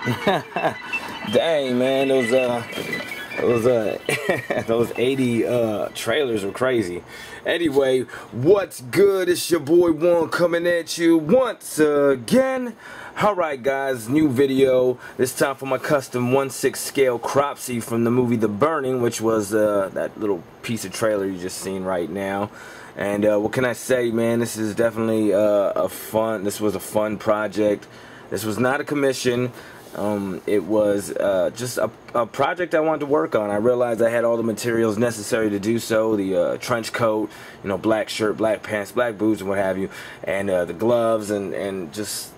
Dang, man, those 80 trailers were crazy. Anyway, what's good? It's your boy One coming at you once again. Alright guys, new video. This time for my custom 1/6 scale Cropsy from the movie The Burning, which was that little piece of trailer you just seen right now. And what can I say, man? This is definitely this was a fun project. This was not a commission. It was just a project I wanted to work on. I realized I had all the materials necessary to do so. The trench coat, you know, black shirt, black pants, black boots, and what have you, and the gloves, and just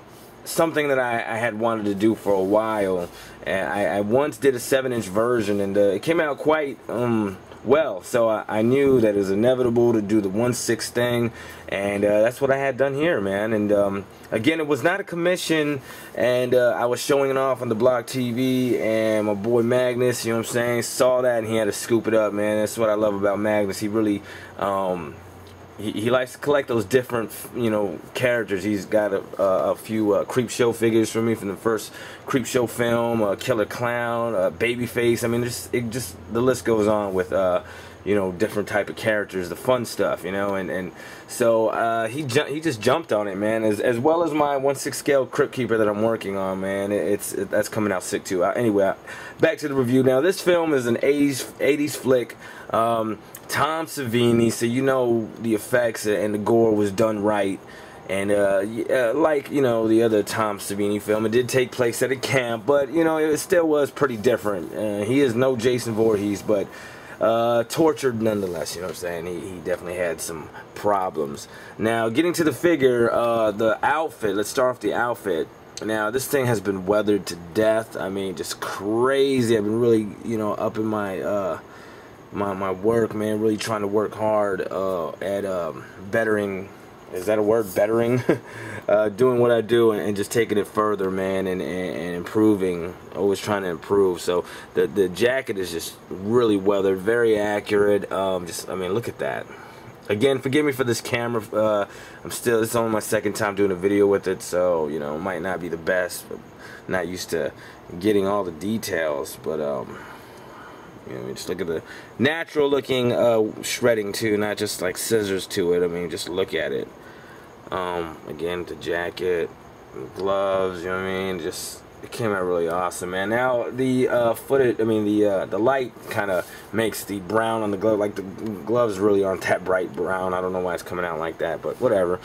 something that I had wanted to do for a while. And I once did a 7-inch version, and it came out quite well, so I knew that it was inevitable to do the 1/6 thing, and that's what I had done here, man. And again, it was not a commission, and I was showing it off on the Block TV, and my boy Magnus, you know what I'm saying, saw that, and he had to scoop it up, man. That's what I love about Magnus. He really he likes to collect those different, you know, characters. He's got a few Creepshow figures for me from the first Creepshow film, Killer Clown, Babyface. I mean, the list goes on with you know, different type of characters, the fun stuff, you know, and so he just jumped on it, man, as well as my 1/6 scale Crypt Keeper that I'm working on, man. That's coming out sick too. Anyway, back to the review. Now, this film is an 80s flick. Tom Savini, so you know the effects and the gore was done right. And like, you know, the other Tom Savini film, it did take place at a camp, but, you know, it still was pretty different. He is no Jason Voorhees, but tortured nonetheless, you know what I'm saying? He definitely had some problems. Now, getting to the figure, the outfit, let's start off the outfit. Now, this thing has been weathered to death. I mean, just crazy. I've been really, you know, up in my my work, man, really trying to work hard at bettering, is that a word, bettering? Doing what I do and just taking it further, man, and improving, always trying to improve. So the jacket is just really weathered, very accurate. I mean, look at that. Again, forgive me for this camera. It's only my second time doing a video with it, so, you know, it might not be the best. I'm not used to getting all the details, but you know, just look at the natural looking shredding too, not just like scissors to it. I mean, just look at it. Again, the jacket, the gloves, you know what I mean? Just, it came out really awesome, man. Now the footage, I mean the light kind of makes the brown on the glove, like the gloves really aren't that bright brown. I don't know why it's coming out like that, but whatever.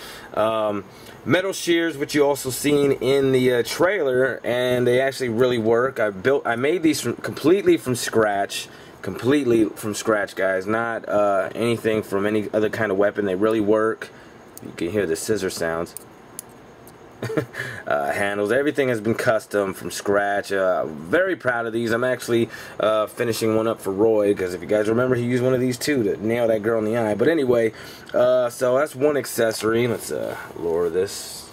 Metal shears, which you also seen in the trailer, and they actually really work. I made these completely from scratch, guys. Not anything from any other kind of weapon. They really work. You can hear the scissor sounds. Handles, everything has been custom from scratch. Very proud of these. I'm actually finishing one up for Roy, because if you guys remember, he used one of these too to nail that girl in the eye. But anyway, so that's one accessory. Let's lower this,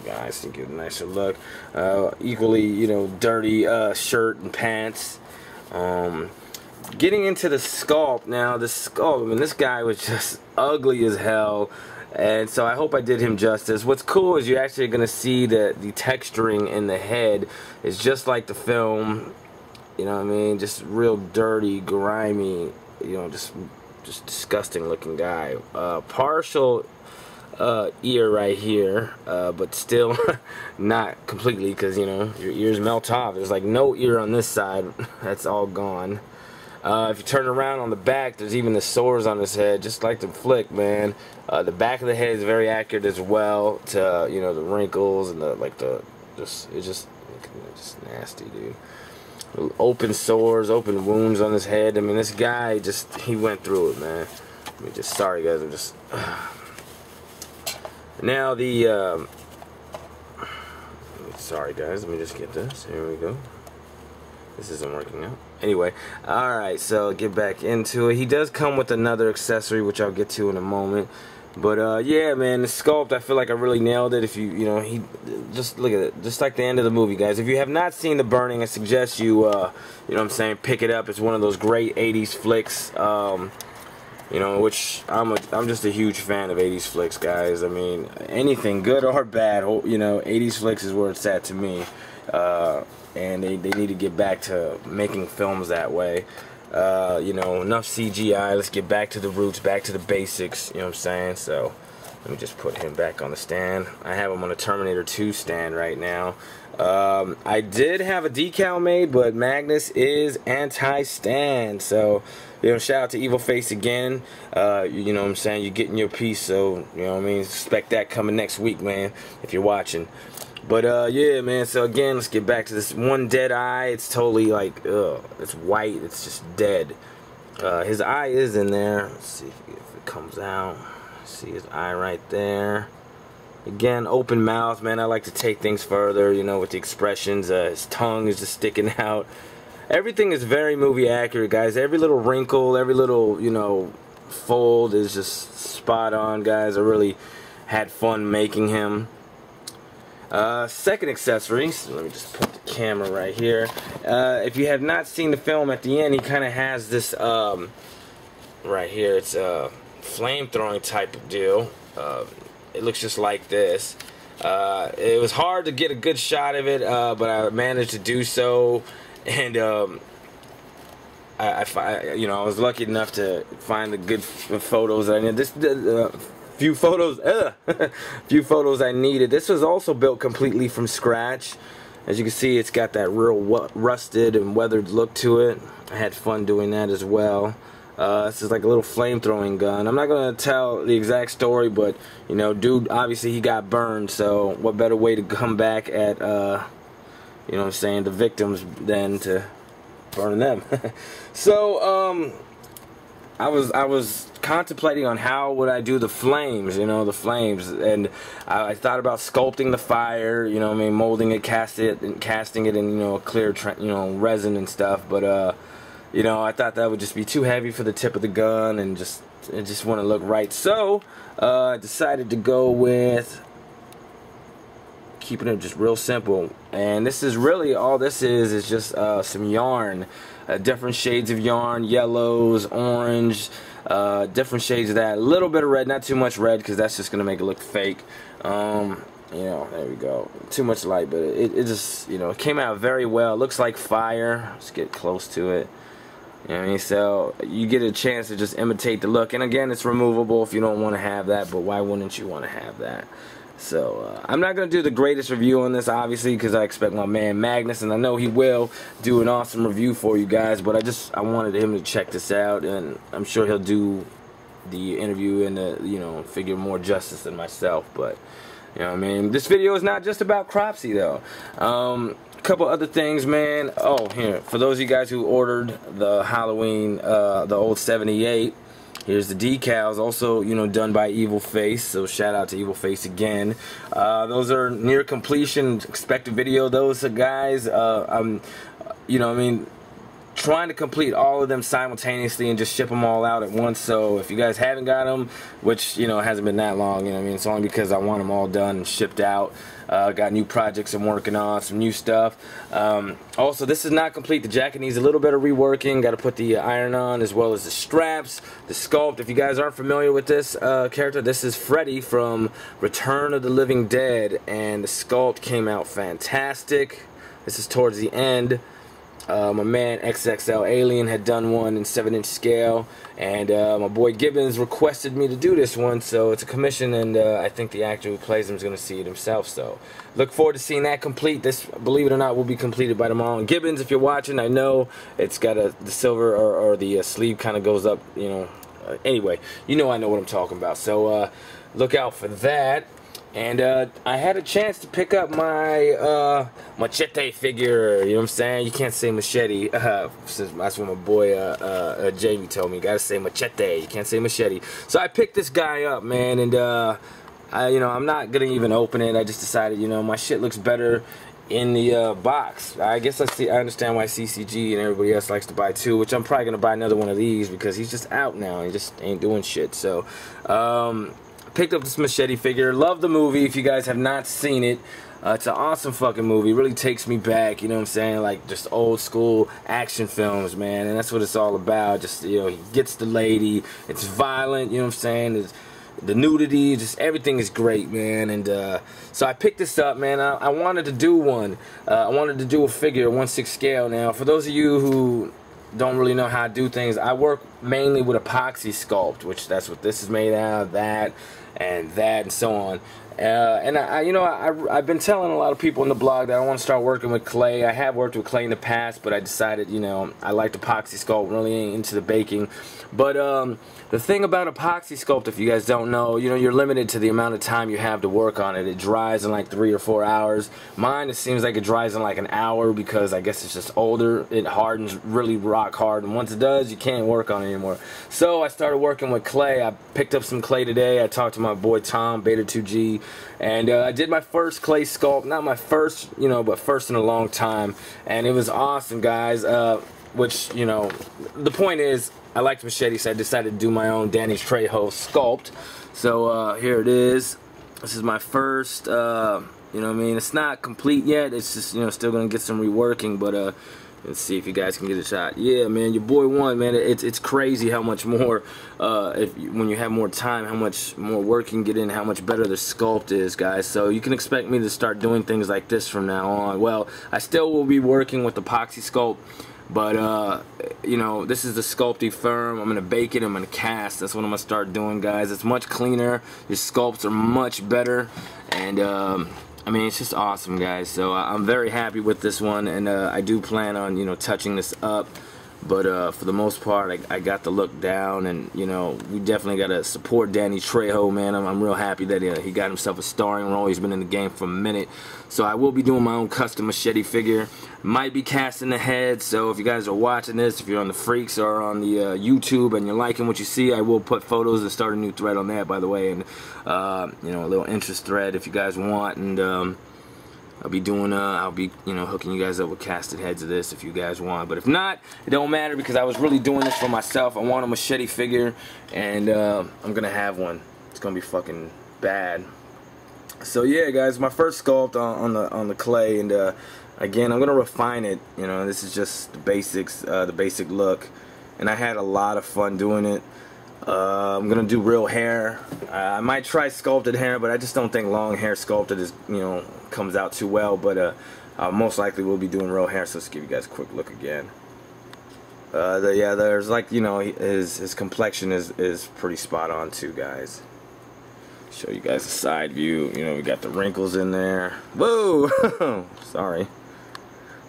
guys, to get a nicer look. Equally, you know, dirty shirt and pants. Getting into the sculpt now. The sculpt, I mean, this guy was just ugly as hell. And so I hope I did him justice. What's cool is you're actually going to see that the texturing in the head is just like the film. You know what I mean? Just real dirty, grimy, you know, just disgusting looking guy. Partial ear right here, but still not completely, because, you know, your ears melt off. There's like no ear on this side. That's all gone. If you turn around on the back, there's even the sores on his head, just like the flick, man. The back of the head is very accurate as well to, you know, the wrinkles and it's just nasty, dude. Open sores, open wounds on his head. I mean, this guy he went through it, man. I mean, sorry guys, I'm just now the sorry guys, let me just get this. Here we go. This isn't working out. Anyway, alright, so get back into it. He does come with another accessory, which I'll get to in a moment. But, yeah, man, the sculpt, I feel like I really nailed it. If you know, just look at it. Just like the end of the movie, guys. If you have not seen The Burning, I suggest you, you know what I'm saying, pick it up. It's one of those great 80s flicks. You know, which I'm just a huge fan of 80s flicks, guys. I mean, anything good or bad, you know, 80s flicks is where it's at to me. and they need to get back to making films that way. You know, enough CGI. Let's get back to the roots, back to the basics. You know what I'm saying? So let me just put him back on the stand. I have him on a Terminator 2 stand right now. I did have a decal made, but Magnus is anti-stand. So, you know, shout out to Evil Face again. You know what I'm saying? You're getting your piece, so, you know what I mean? Expect that coming next week, man, if you're watching. But, yeah, man, so again, let's get back to this one dead eye. It's totally, like, it's white. It's just dead. His eye is in there. Let's see if it comes out. See his eye right there. Again, open mouth, man. I like to take things further, you know, with the expressions. His tongue is just sticking out. Everything is very movie accurate, guys. Every little wrinkle, every little, you know, fold is just spot on, guys. I really had fun making him. Second accessory, so let me just put the camera right here. If you have not seen the film, at the end he kind of has this right here. It's a flame-throwing type of deal. It looks just like this. It was hard to get a good shot of it, but I managed to do so, and you know, I was lucky enough to find the good photos. I mean, few photos I needed. This was also built completely from scratch. As you can see, it's got that real rusted and weathered look to it. I had fun doing that as well. This is like a little flame-throwing gun. I'm not going to tell the exact story, but, you know, dude, obviously he got burned, so what better way to come back at, you know what I'm saying, the victims than to burn them. So, I was contemplating on how would I do the flames, you know, the flames, and I thought about sculpting the fire, you know what I mean, molding it, casting it in, you know, clear, you know, resin and stuff, but, you know, I thought that would just be too heavy for the tip of the gun, and just want to look right. So I decided to go with keeping it just real simple. And this is really all this is just some yarn, different shades of yarn, yellows, orange, different shades of that. A little bit of red, not too much red, because that's just gonna make it look fake. You know, there we go. Too much light, but it just, you know, it came out very well. It looks like fire. Let's get close to it. You know what I mean? So you get a chance to just imitate the look. And again, it's removable if you don't want to have that, but why wouldn't you want to have that? So I'm not going to do the greatest review on this, obviously, because I expect my man Magnus, and I know he will do an awesome review for you guys, but I wanted him to check this out, and I'm sure he'll do the interview and the, you know, figure more justice than myself. But, you know what I mean? This video is not just about Cropsy, though. Couple other things, man. Oh, here, for those of you guys who ordered the Halloween, the old 78, here's the decals, also, you know, done by Evil Face, so shout out to Evil Face again. Those are near completion, expect a video. Those are guys, I'm, you know what I mean, trying to complete all of them simultaneously and just ship them all out at once. So if you guys haven't got them, which, you know, hasn't been that long, you know what I mean, it's only because I want them all done and shipped out. Got new projects I'm working on, some new stuff. Also, this is not complete. The jacket needs a little bit of reworking. Got to put the iron on, as well as the straps, the sculpt. If you guys aren't familiar with this character, this is Freddy from Return of the Living Dead, and the sculpt came out fantastic. This is towards the end. My man XXL Alien had done one in 7-inch scale, and my boy Gibbons requested me to do this one, so it's a commission, and I think the actor who plays him is going to see it himself, so look forward to seeing that complete. This, believe it or not, will be completed by tomorrow. And Gibbons, if you're watching, I know it's got the silver or the sleeve kind of goes up, you know, anyway, you know I know what I'm talking about, so look out for that. And I had a chance to pick up my Machete figure. You know what I'm saying? You can't say machete. Since that's what my boy Jamie told me. You gotta say machete. You can't say machete. So I picked this guy up, man, and you know, I'm not gonna even open it. I just decided, you know, my shit looks better in the box. I guess I understand why CCG and everybody else likes to buy two, which I'm probably gonna buy another one of these because he's just out now. He just ain't doing shit. So picked up this Machete figure. Love the movie. If you guys have not seen it, it's an awesome fucking movie. It really takes me back, you know what I'm saying, like just old school action films, man, and that's what it's all about. Just, you know, he gets the lady, it's violent, you know what I'm saying, the nudity, just everything is great, man. And so I picked this up, man. I wanted to do one. I wanted to do a figure, 1/6 scale. Now, for those of you who don't really know how to do things, I work mainly with epoxy sculpt, which that's what this is made out of, that and so on. And I've been telling a lot of people in the blog that I want to start working with clay. I have worked with clay in the past, but I decided, you know, I like epoxy sculpt, really ain't into the baking. But the thing about epoxy sculpt, if you guys don't know, you know, you're limited to the amount of time you have to work on it. It dries in like 3 or 4 hours. Mine, it seems like it dries in like an hour because I guess it's just older. It hardens really rock hard, and once it does, you can't work on it anymore. So I started working with clay. I picked up some clay today. I talked to my boy Tom, Beta 2G, and I did my first clay sculpt. Not my first, you know, but first in a long time, and it was awesome, guys. Which, you know, the point is, I liked Machete, so I decided to do my own Danny Trejo sculpt. So here it is. This is my first, you know what I mean? It's not complete yet. It's just, you know, still gonna get some reworking, but let's see if you guys can get a shot. Yeah, man, your boy won, man. It's crazy how much more, when you have more time, how much more work you can get in, how much better the sculpt is, guys. So you can expect me to start doing things like this from now on. Well, I still will be working with epoxy sculpt, but you know, this is the sculpty firm. I'm gonna bake it, I'm gonna cast. That's what I'm gonna start doing, guys. It's much cleaner, your sculpts are much better, and I mean, it's just awesome, guys. So I'm very happy with this one, and I do plan on, you know, touching this up. But for the most part, I got the look down, and, you know, we definitely got to support Danny Trejo, man. I'm real happy that he got himself a starring role. He's been in the game for a minute. So I will be doing my own custom Machete figure. Might be casting the head, so if you guys are watching this, if you're on the Freaks or on the YouTube and you're liking what you see, I will put photos and start a new thread on that, by the way, and, you know, a little interest thread if you guys want, and, I'll be doing, you know, hooking you guys up with casted heads of this if you guys want. But if not, it don't matter, because I was really doing this for myself. I want a Machete figure, and I'm gonna have one. It's gonna be fucking bad. So yeah, guys, my first sculpt on the clay, and again, I'm gonna refine it. You know, this is just the basics, the basic look, and I had a lot of fun doing it. I'm gonna do real hair. I might try sculpted hair, but I just don't think long hair sculpted is, you know, comes out too well. But most likely we'll be doing real hair. So let's give you guys a quick look again. Yeah, there's, like, you know, his complexion is pretty spot on too, guys. Show you guys a side view. You know, we got the wrinkles in there. Whoa, sorry.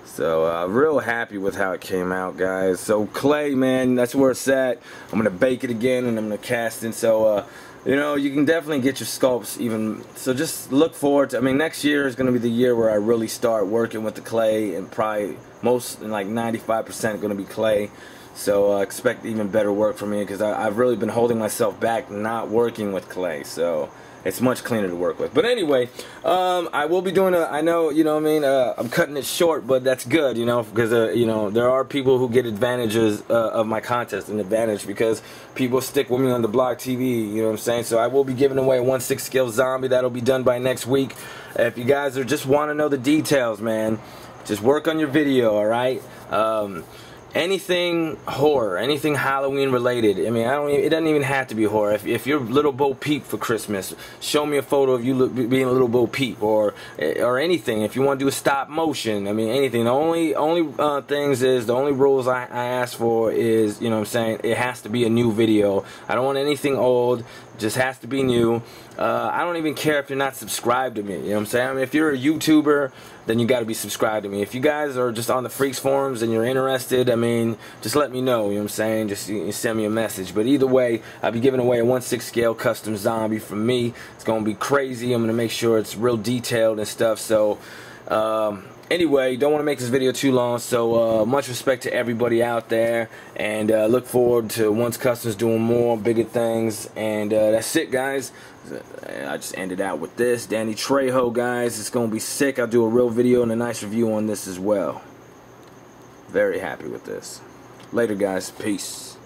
So real happy with how it came out, guys. So clay, man, that's where it's at. I'm gonna bake it again, and I'm gonna cast it. So you know, you can definitely get your sculpts even. So just look forward to, I mean, next year is gonna be the year where I really start working with the clay, and probably like 95% gonna be clay. So expect even better work from me, because I've really been holding myself back not working with clay. So it's much cleaner to work with. But anyway, I will be doing I know, you know what I mean, I'm cutting it short, but that's good, you know, because, you know, there are people who get advantages of my contest, an advantage, because people stick with me on the blog TV, you know what I'm saying? So I will be giving away a 1/6 scale zombie. That'll be done by next week. If you guys just want to know the details, man, just work on your video, alright? Anything horror, anything Halloween related. I mean, it doesn't even have to be horror. If you're Little Bo Peep for Christmas, show me a photo of you being a Little Bo Peep, or anything. If you want to do a stop motion, I mean, anything. The only things is, the only rules I ask for is, you know what I'm saying, it has to be a new video. I don't want anything old. Just has to be new. I don't even care if you're not subscribed to me. You know what I'm saying? I mean, if you're a YouTuber, then you got to be subscribed to me. If you guys are just on the Freaks forums and you're interested, I mean, just let me know. You know what I'm saying? Just you send me a message. But either way, I'll be giving away a 1/6 scale custom zombie from me. It's gonna be crazy. I'm gonna make sure it's real detailed and stuff. So anyway, don't want to make this video too long, so much respect to everybody out there, and look forward to Once Customs doing more bigger things. And that's it, guys. I just ended out with this Danny Trejo, guys. It's gonna be sick. I'll do a real video and a nice review on this as well. Very happy with this. Later, guys. Peace.